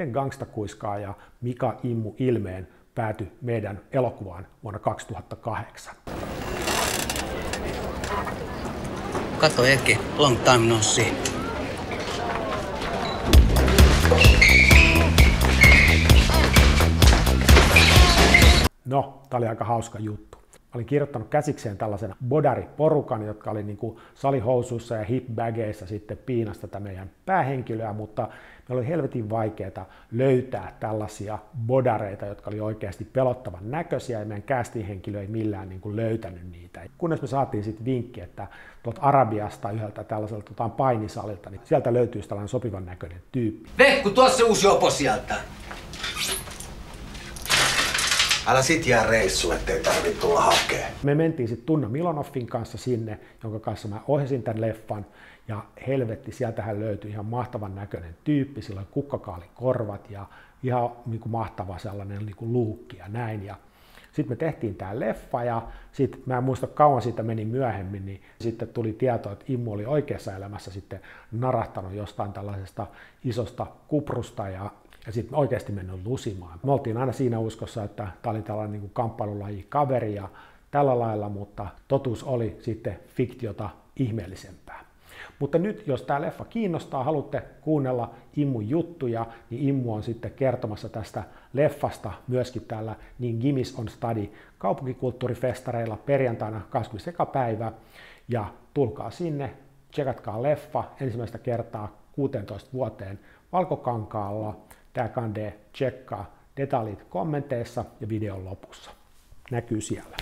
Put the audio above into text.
miten gangstakuiskaa ja Mika Immu Ilmeen päätyi meidän elokuvaan vuonna 2008. Kato Eki, long time no see. No, tää oli aika hauska juttu. Mä olin kirjoittanut käsikseen tällaisen bodari-porukan, jotka oli niinku salihousuissa ja hip-bageissa sitten piinasta tätä meidän päähenkilöä, mutta me oli helvetin vaikeaa löytää tällaisia bodareita, jotka oli oikeasti pelottavan näköisiä, ja meidän casting-henkilö ei millään niinku löytänyt niitä. Kunnes me saatiin sitten vinkki, että tuolta Arabiasta yhdeltä tällaiselta painisalilta, niin sieltä löytyisi tällainen sopivan näköinen tyyppi. Vekku, tuo se uusi jopo sieltä. Älä sit jää reissuun, ettei tarvitse tulla hakee. Me mentiin sitten Tunna Milonoffin kanssa sinne, jonka kanssa mä ohjasin tämän leffan. Ja helvetti, sieltähän löytyi ihan mahtavan näköinen tyyppi, sillä kukkakaalikorvat ja ihan niin kuin mahtava sellainen niin kuin luukki ja näin. Ja sitten me tehtiin tämä leffa ja sitten mä en muista kauan siitä meni myöhemmin, niin sitten tuli tieto, että Immu oli oikeassa elämässä sitten narahtanut jostain tällaisesta isosta kuprusta ja sitten oikeasti mennyt lusimaan. Me oltiin aina siinä uskossa, että tämä oli tällainen niin kuin kamppailulaji kaveri ja tällä lailla, mutta totuus oli sitten fiktiota ihmeellisempää. Mutta nyt, jos tämä leffa kiinnostaa, haluatte kuunnella Immun juttuja, niin Immu on sitten kertomassa tästä leffasta myöskin täällä niin Gimis on Study kaupunkikulttuurifestareilla perjantaina 21. päivä. Ja tulkaa sinne, tsekatkaa leffa ensimmäistä kertaa 16 vuoteen Valkokankaalla. Tää kandee tsekkaa detaljit kommenteissa ja videon lopussa. Näkyy siellä.